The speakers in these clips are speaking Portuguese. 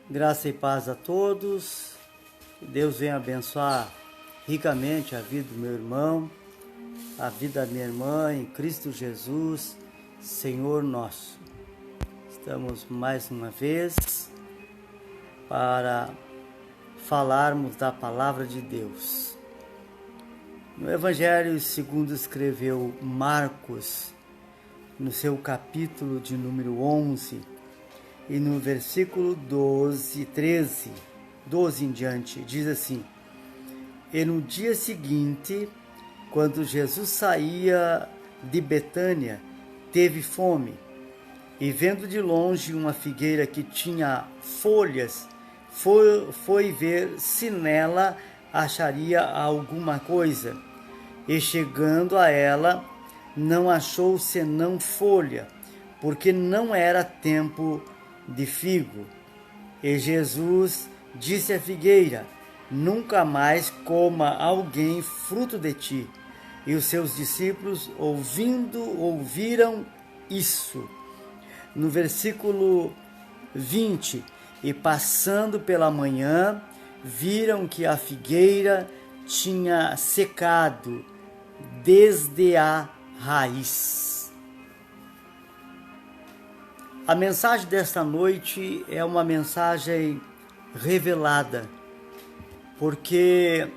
Graça e paz a todos. Que Deus venha abençoar ricamente a vida do meu irmão, a vida da minha irmã em Cristo Jesus, Senhor nosso. Estamos mais uma vez para falarmos da palavra de Deus. No Evangelho segundo escreveu Marcos, no seu capítulo de número 11, e no versículo 12 em diante, diz assim: E no dia seguinte, quando Jesus saía de Betânia, teve fome, e vendo de longe uma figueira que tinha folhas, foi ver se nela acharia alguma coisa. E chegando a ela, não achou senão folha, porque não era tempo de figo. E Jesus disse à figueira: Nunca mais coma alguém fruto de ti. E os seus discípulos, ouviram isso. No versículo 20, e passando pela manhã, viram que a figueira tinha secado desde a raiz. A mensagem desta noite é uma mensagem revelada, porque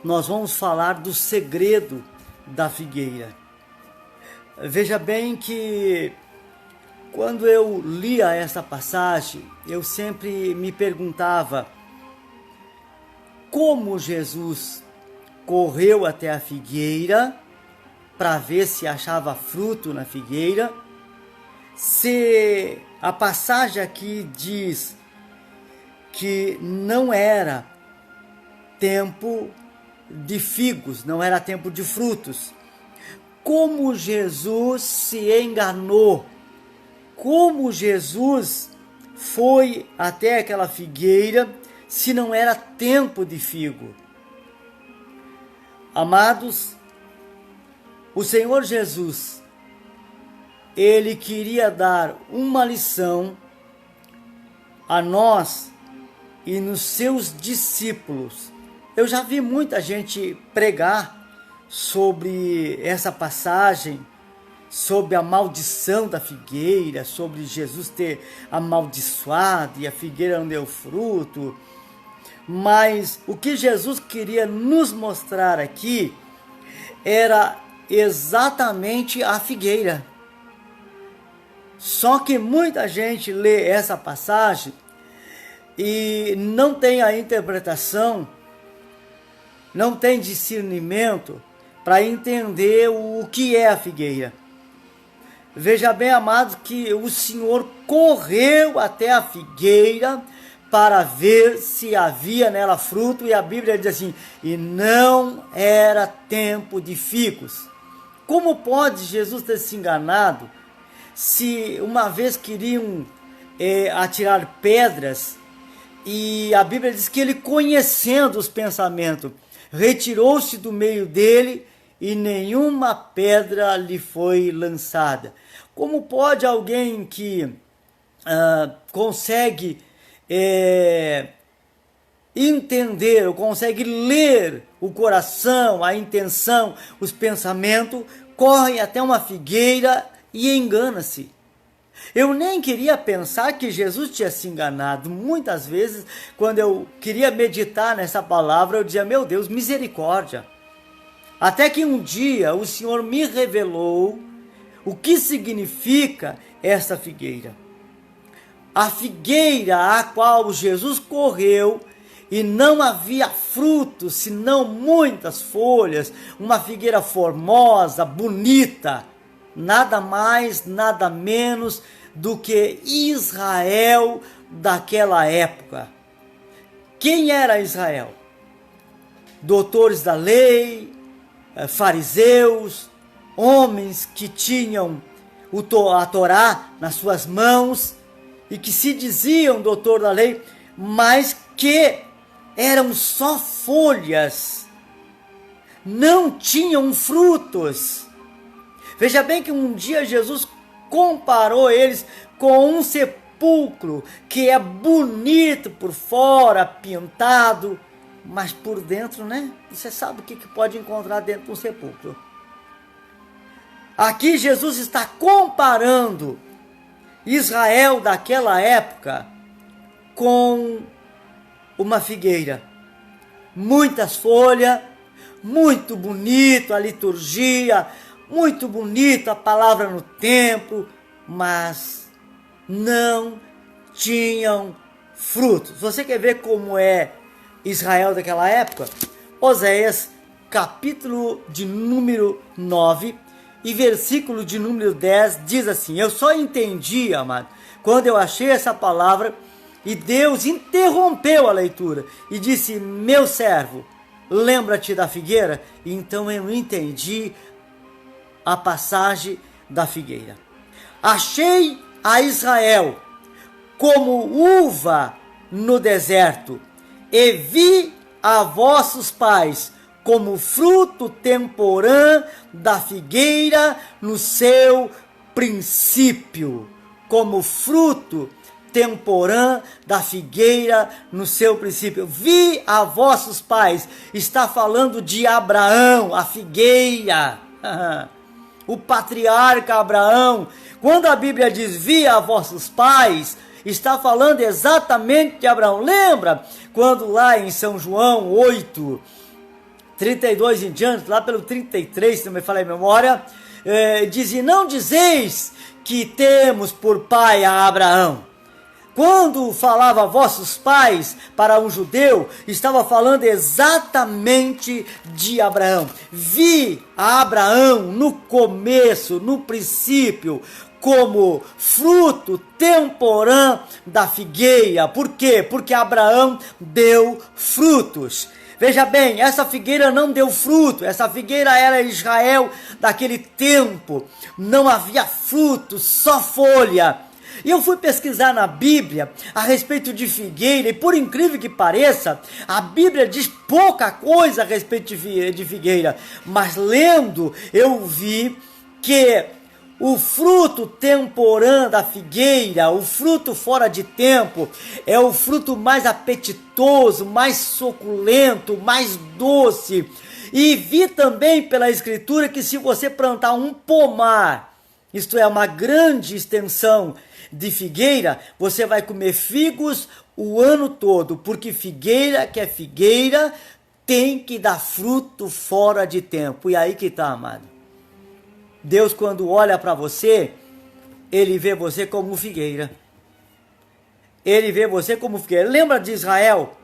nós vamos falar do segredo da figueira. Veja bem que quando eu lia essa passagem, eu sempre me perguntava como Jesus correu até a figueira para ver se achava fruto na figueira. Se a passagem aqui diz que não era tempo de figos, não era tempo de frutos, como Jesus se enganou? Como Jesus foi até aquela figueira se não era tempo de figo? Amados, o Senhor Jesus, Ele queria dar uma lição a nós e nos seus discípulos. Eu já vi muita gente pregar sobre essa passagem, sobre a maldição da figueira, sobre Jesus ter amaldiçoado e a figueira não deu fruto. Mas o que Jesus queria nos mostrar aqui era exatamente a figueira. Só que muita gente lê essa passagem e não tem a interpretação, não tem discernimento para entender o que é a figueira. Veja bem, amados, que o Senhor correu até a figueira para ver se havia nela fruto, e a Bíblia diz assim: e não era tempo de figos. Como pode Jesus ter se enganado? Se uma vez queriam atirar pedras, e a Bíblia diz que ele, conhecendo os pensamentos, retirou-se do meio dele e nenhuma pedra lhe foi lançada. Como pode alguém que consegue entender, ou consegue ler o coração, a intenção, os pensamentos, corre até uma figueira e engana-se? Eu nem queria pensar que Jesus tinha se enganado. Muitas vezes, quando eu queria meditar nessa palavra, eu dizia: meu Deus, misericórdia. Até que um dia o Senhor me revelou o que significa essa figueira. A figueira a qual Jesus correu e não havia frutos, senão muitas folhas, uma figueira formosa, bonita, nada mais, nada menos do que Israel daquela época. Quem era Israel? Doutores da lei, fariseus, homens que tinham a Torá nas suas mãos e que se diziam doutor da lei, mas que eram só folhas, não tinham frutos. Veja bem que um dia Jesus comparou eles com um sepulcro que é bonito por fora, pintado, mas por dentro, né? Você sabe o que pode encontrar dentro de um sepulcro. Aqui Jesus está comparando Israel daquela época com uma figueira. Muitas folhas, muito bonito a liturgia, muito bonito a palavra no templo, mas não tinham frutos. Você quer ver como é Israel daquela época? Oséias, capítulo de número 9 e versículo de número 10 diz assim: eu só entendi, amado, quando eu achei essa palavra e Deus interrompeu a leitura e disse: meu servo, lembra-te da figueira? Então eu entendi a passagem da figueira. Achei a Israel como uva no deserto, e vi a vossos pais como fruto temporã da figueira no seu princípio. Como fruto temporã da figueira no seu princípio. Vi a vossos pais. Está falando de Abraão, a figueira. O patriarca Abraão. Quando a Bíblia diz vi a vossos pais, está falando exatamente de Abraão. Lembra quando lá em São João 8, 32 em diante, lá pelo 33, se não me falha a memória, dizia: não dizeis que temos por pai a Abraão. Quando falava vossos pais para um judeu, estava falando exatamente de Abraão. Vi a Abraão no começo, no princípio, como fruto temporã da figueira. Por quê? Porque Abraão deu frutos. Veja bem, essa figueira não deu fruto, essa figueira era Israel daquele tempo, não havia fruto, só folha. E eu fui pesquisar na Bíblia a respeito de figueira, e por incrível que pareça, a Bíblia diz pouca coisa a respeito de figueira, mas lendo eu vi que o fruto temporã da figueira, o fruto fora de tempo, é o fruto mais apetitoso, mais suculento, mais doce. E vi também pela Escritura que se você plantar um pomar, isto é, uma grande extensão de figueira, você vai comer figos o ano todo, porque figueira que é figueira tem que dar fruto fora de tempo. E aí que está, amado. Deus, quando olha para você, Ele vê você como figueira. Ele vê você como figueira. Lembra de Israel?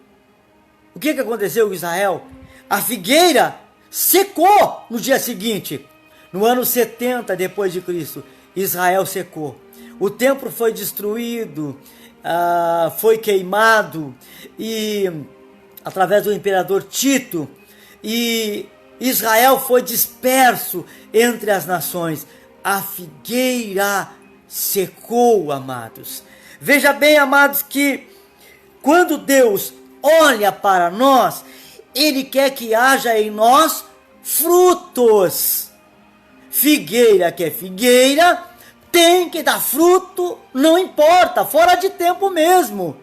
O que aconteceu com Israel? A figueira secou no dia seguinte. No ano 70 depois de Cristo, Israel secou. O templo foi destruído, foi queimado, e através do imperador Tito, e Israel foi disperso entre as nações. A figueira secou, amados. Veja bem, amados, que quando Deus olha para nós, Ele quer que haja em nós frutos. Figueira que é figueira, tem que dar fruto, não importa, fora de tempo mesmo.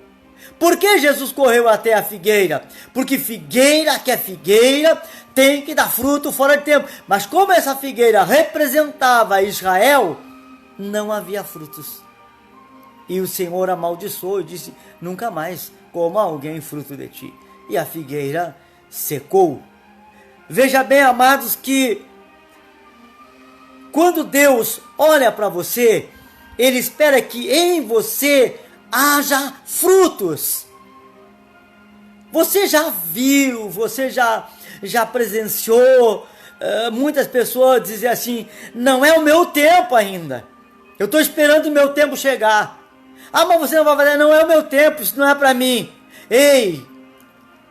Por que Jesus correu até a figueira? Porque figueira que é figueira, tem que dar fruto fora de tempo. Mas como essa figueira representava Israel, não havia frutos. E o Senhor amaldiçoou e disse: nunca mais coma alguém fruto de ti. E a figueira secou. Veja bem, amados, que quando Deus olha para você, Ele espera que em você haja frutos. Você já viu, você já presenciou muitas pessoas dizer assim: não é o meu tempo ainda, eu estou esperando o meu tempo chegar. Ah, mas você não vai fazer, não é o meu tempo, isso não é para mim. Ei,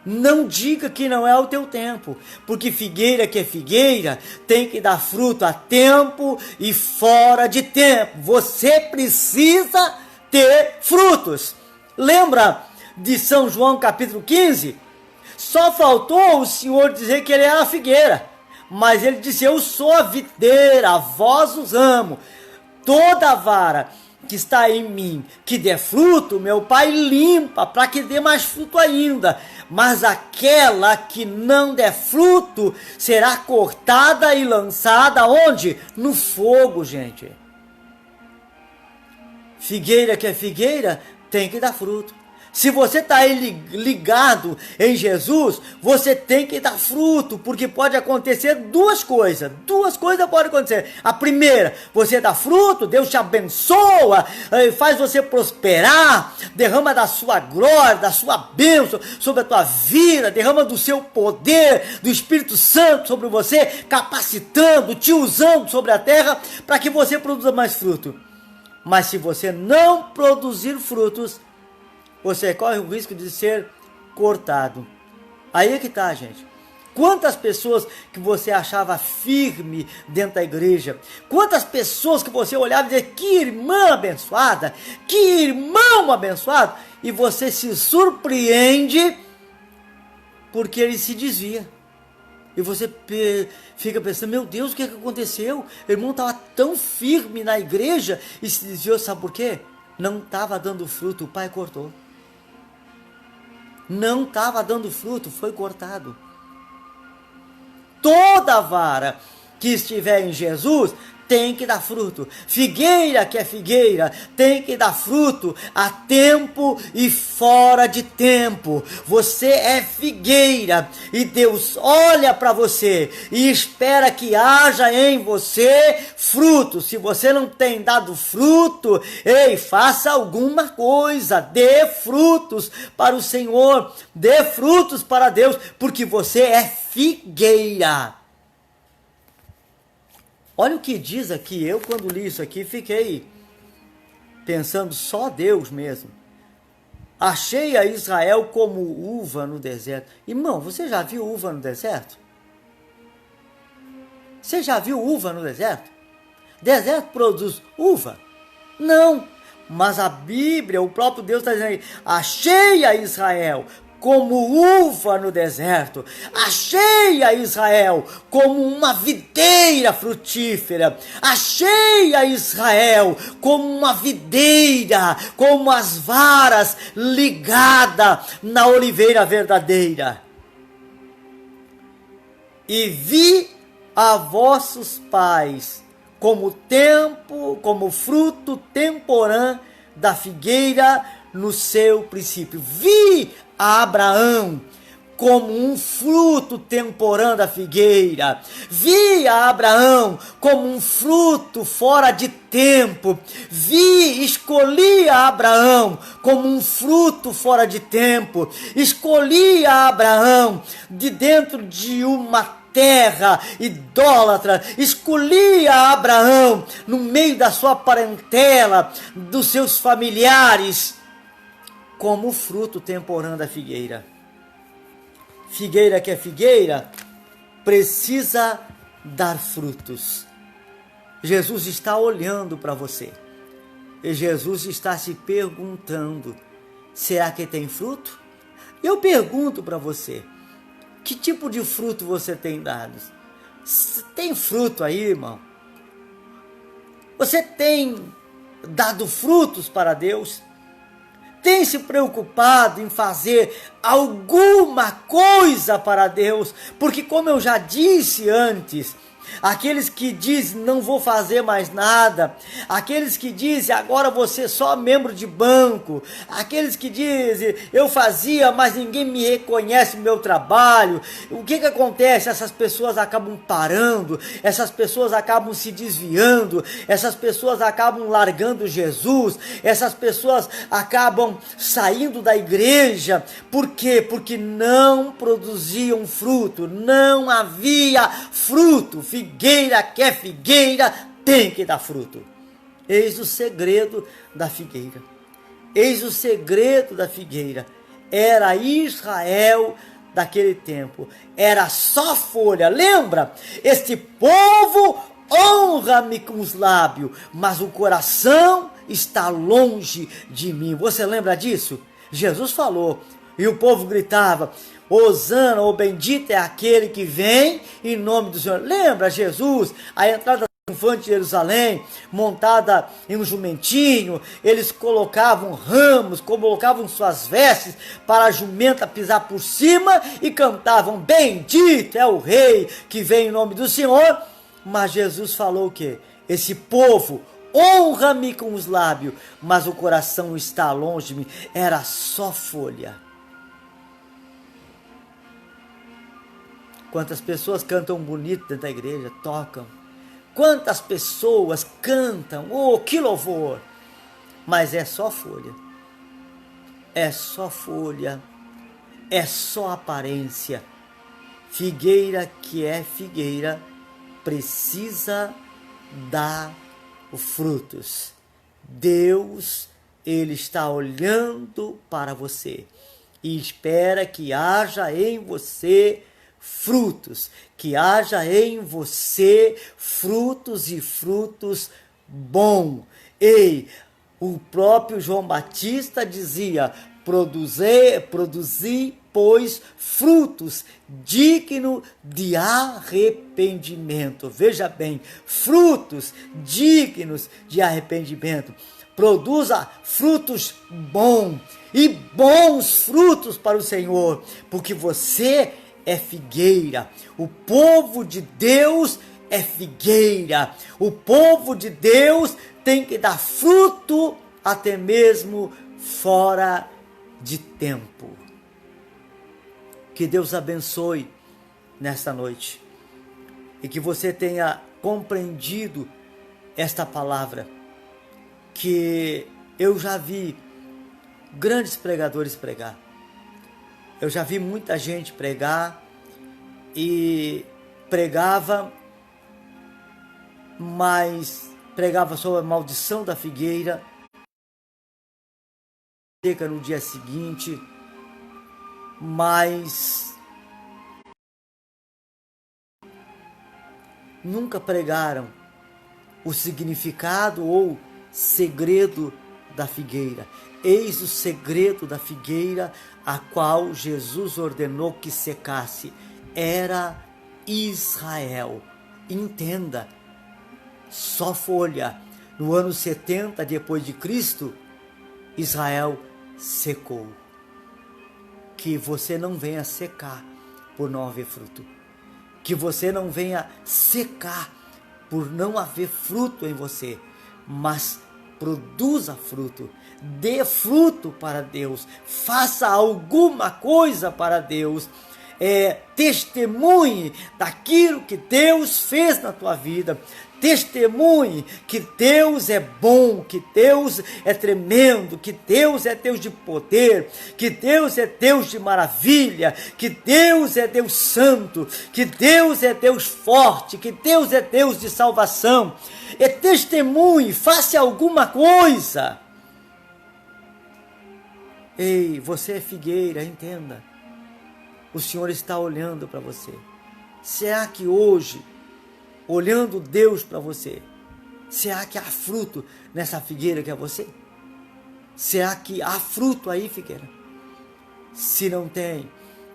não diga que não é o teu tempo, porque figueira que é figueira tem que dar fruto a tempo e fora de tempo. Você precisa ter frutos. Lembra de São João capítulo 15? Só faltou o Senhor dizer que Ele é a figueira, mas Ele disse: eu sou a videira, a vós os amo. Toda vara que está em mim, que dê fruto, meu Pai limpa para que dê mais fruto ainda. Mas aquela que não der fruto será cortada e lançada onde? No fogo, gente. Figueira que é figueira tem que dar fruto. Se você está aí ligado em Jesus, você tem que dar fruto, porque pode acontecer duas coisas. Duas coisas podem acontecer. A primeira, você dá fruto, Deus te abençoa, faz você prosperar, derrama da sua glória, da sua bênção sobre a tua vida, derrama do seu poder, do Espírito Santo sobre você, capacitando, te usando sobre a terra, para que você produza mais fruto. Mas se você não produzir frutos, você corre o risco de ser cortado. Aí é que tá, gente. Quantas pessoas que você achava firme dentro da igreja, quantas pessoas que você olhava e dizia, que irmã abençoada, que irmão abençoado, e você se surpreende porque ele se desvia. E você fica pensando, meu Deus, o que aconteceu? O irmão estava tão firme na igreja e se desviou, sabe por quê? Não estava dando fruto, o pai cortou. Não estava dando fruto, foi cortado. Toda vara que estiver em Jesus tem que dar fruto. Figueira que é figueira tem que dar fruto a tempo e fora de tempo. Você é figueira e Deus olha para você e espera que haja em você fruto. Se você não tem dado fruto, ei, faça alguma coisa, dê frutos para o Senhor, dê frutos para Deus, porque você é figueira. Olha o que diz aqui, eu quando li isso aqui fiquei pensando só Deus mesmo. Achei a Israel como uva no deserto. Irmão, você já viu uva no deserto? Você já viu uva no deserto? Deserto produz uva? Não, mas a Bíblia, o próprio Deus está dizendo aí, achei a Israel como uva no deserto, achei a Israel como uma videira frutífera, achei a Israel como uma videira, como as varas ligadas na oliveira verdadeira. E vi a vossos pais como fruto temporã da figueira no seu princípio. Vi a Abraão como um fruto temporã da figueira. Vi a Abraão como um fruto fora de tempo. Escolhi a Abraão como um fruto fora de tempo. Escolhi a Abraão de dentro de uma terra idólatra. Escolhi a Abraão no meio da sua parentela, dos seus familiares, como fruto temporã da figueira. Figueira que é figueira precisa dar frutos. Jesus está olhando para você. E Jesus está se perguntando, será que tem fruto? Eu pergunto para você, que tipo de fruto você tem dado? Tem fruto aí, irmão? Você tem dado frutos para Deus? Tem se preocupado em fazer alguma coisa para Deus? Porque, como eu já disse antes, aqueles que dizem não vou fazer mais nada, aqueles que dizem agora vou ser só membro de banco, aqueles que dizem eu fazia mas ninguém me reconhece o meu trabalho, o que acontece? Essas pessoas acabam parando, essas pessoas acabam se desviando, essas pessoas acabam largando Jesus, essas pessoas acabam saindo da igreja. Por quê? Porque não produziam fruto, não havia fruto. Figueira que é figueira tem que dar fruto. Eis o segredo da figueira. Eis o segredo da figueira. Era Israel daquele tempo. Era só folha. Lembra? Este povo honra-me com os lábios, mas o coração está longe de mim. Você lembra disso? Jesus falou. E o povo gritava, Hosana, ou bendito é aquele que vem em nome do Senhor. Lembra Jesus, a entrada do triunfante de Jerusalém, montada em um jumentinho, eles colocavam ramos, colocavam suas vestes para a jumenta pisar por cima e cantavam: bendito é o rei que vem em nome do Senhor. Mas Jesus falou o quê? Esse povo honra-me com os lábios, mas o coração está longe de mim. Era só folha. Quantas pessoas cantam bonito dentro da igreja, tocam. Quantas pessoas cantam, oh, que louvor! Mas é só folha. É só folha. É só aparência. Figueira que é figueira precisa dar os frutos. Deus, Ele está olhando para você e espera que haja em você frutos, que haja em você frutos e frutos bons. Ei, o próprio João Batista dizia: produzi, pois, frutos dignos de arrependimento. Veja bem, frutos dignos de arrependimento. Produza frutos bons e bons frutos para o Senhor, porque você é figueira. O povo de Deus é figueira. O povo de Deus tem que dar fruto até mesmo fora de tempo. Que Deus abençoe nesta noite e que você tenha compreendido esta palavra, que eu já vi grandes pregadores pregar. Eu já vi muita gente pregar e pregava, mas pregava sobre a maldição da figueira, seca no dia seguinte, mas nunca pregaram o significado ou segredo da figueira. Eis o segredo da figueira, a qual Jesus ordenou que secasse. Era Israel. Entenda, só folha. No ano 70 depois de Cristo, Israel secou. Que você não venha secar por não haver fruto. Que você não venha secar por não haver fruto em você, mas produza fruto, dê fruto para Deus, faça alguma coisa para Deus, testemunhe daquilo que Deus fez na tua vida, testemunhe que Deus é bom, que Deus é tremendo, que Deus é Deus de poder, que Deus é Deus de maravilha, que Deus é Deus santo, que Deus é Deus forte, que Deus é Deus de salvação. Testemunhe, faça alguma coisa. Ei, você é figueira, entenda. O Senhor está olhando para você. Será que hoje, olhando Deus para você, será que há fruto nessa figueira que é você? Será que há fruto aí, figueira? Se não tem,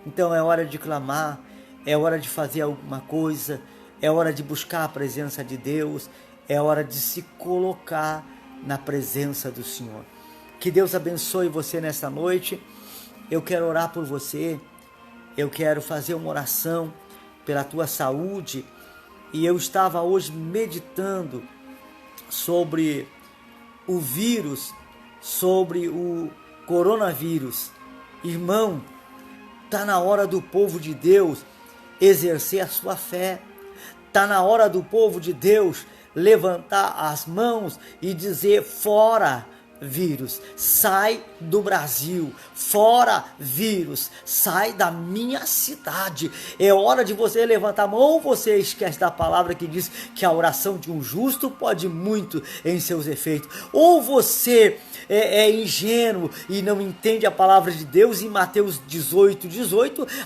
então é hora de clamar, é hora de fazer alguma coisa, é hora de buscar a presença de Deus, é hora de se colocar na presença do Senhor. Que Deus abençoe você nessa noite. Eu quero orar por você, eu quero fazer uma oração pela tua saúde. E eu estava hoje meditando sobre o vírus, sobre o coronavírus. Irmão, está na hora do povo de Deus exercer a sua fé. Está na hora do povo de Deus levantar as mãos e dizer: fora vírus, sai do Brasil, fora vírus, sai da minha cidade. É hora de você levantar a mão. Ou você esquece da palavra que diz que a oração de um justo pode muito em seus efeitos, ou você é ingênuo e não entende a palavra de Deus em Mateus 18,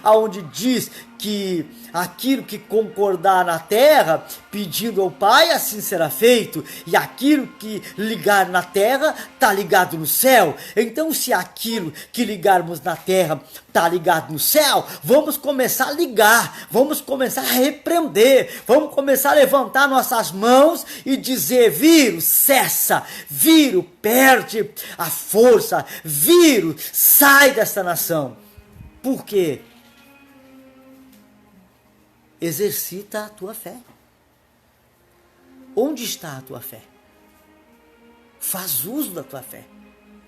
aonde diz que aquilo que concordar na terra, pedindo ao Pai, assim será feito, e aquilo que ligar na terra está ligado no céu, então se aquilo que ligarmos na terra está ligado no céu, vamos começar a ligar, vamos começar a repreender, vamos começar a levantar nossas mãos e dizer: vírus, cessa, vírus, perde a força, vírus, sai desta nação. Por quê? Exercita a tua fé. Onde está a tua fé? Faz uso da tua fé.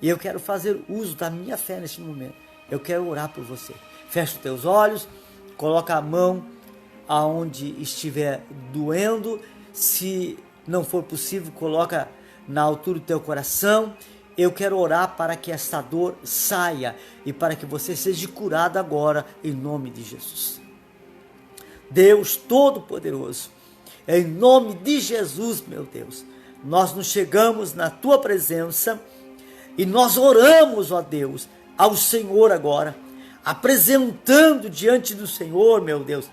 E eu quero fazer uso da minha fé neste momento. Eu quero orar por você. Fecha os teus olhos, coloca a mão aonde estiver doendo. Se não for possível, coloca na altura do teu coração. Eu quero orar para que esta dor saia e para que você seja curado agora, em nome de Jesus. Deus Todo-Poderoso, em nome de Jesus, meu Deus, nós nos chegamos na tua presença e nós oramos, ó Deus, ao Senhor agora, apresentando diante do Senhor, meu Deus,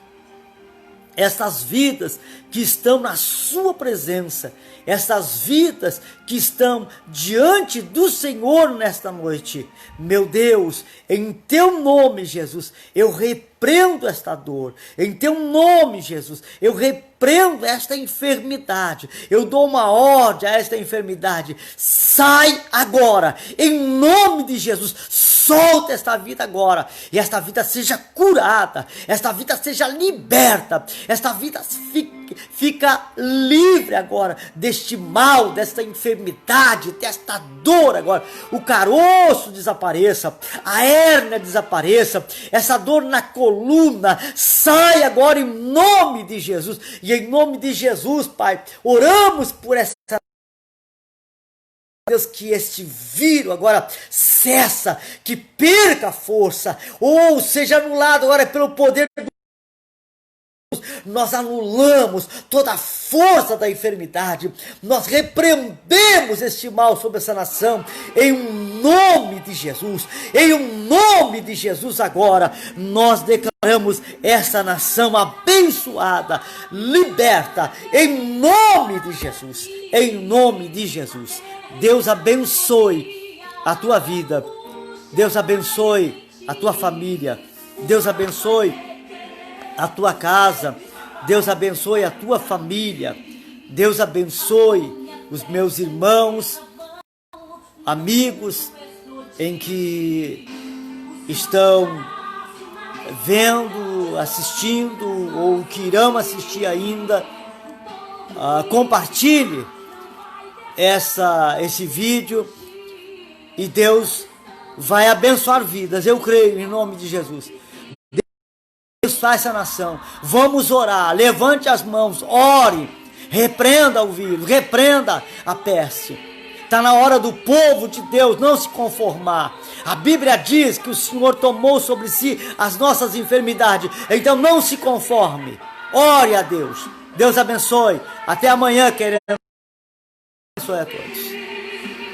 essas vidas que estão na sua presença, essas vidas que estão diante do Senhor nesta noite. Meu Deus, em teu nome, Jesus, eu repreendo esta dor. Em teu nome, Jesus, eu repreendo esta enfermidade. Eu dou uma ordem a esta enfermidade. Sai agora, em nome de Jesus. Solta esta vida agora, e esta vida seja curada, esta vida seja liberta, esta vida fica livre agora deste mal, desta enfermidade, desta dor agora. O caroço desapareça, a hérnia desapareça, essa dor na coluna sai agora em nome de Jesus. E em nome de Jesus, Pai, oramos por essa Deus, que este vírus agora cessa, que perca a força, ou seja anulado agora pelo poder de Deus. Nós anulamos toda a força da enfermidade, nós repreendemos este mal sobre essa nação, em nome de Jesus, em nome de Jesus agora, nós declaramos essa nação abençoada, liberta, em nome de Jesus, em nome de Jesus. Deus abençoe a tua vida, Deus abençoe a tua família, Deus abençoe a tua casa, Deus abençoe a tua família, Deus abençoe os meus irmãos, amigos em que estão vendo, assistindo ou que irão assistir ainda. Compartilhe esse vídeo e Deus vai abençoar vidas. Eu creio em nome de Jesus. Deus abençoar essa nação. Vamos orar, levante as mãos, ore, repreenda o vírus, repreenda a peste. Está na hora do povo de Deus não se conformar. A Bíblia diz que o Senhor tomou sobre si as nossas enfermidades. Então não se conforme. Ore a Deus. Deus abençoe. Até amanhã, querendo. Abençoe a todos.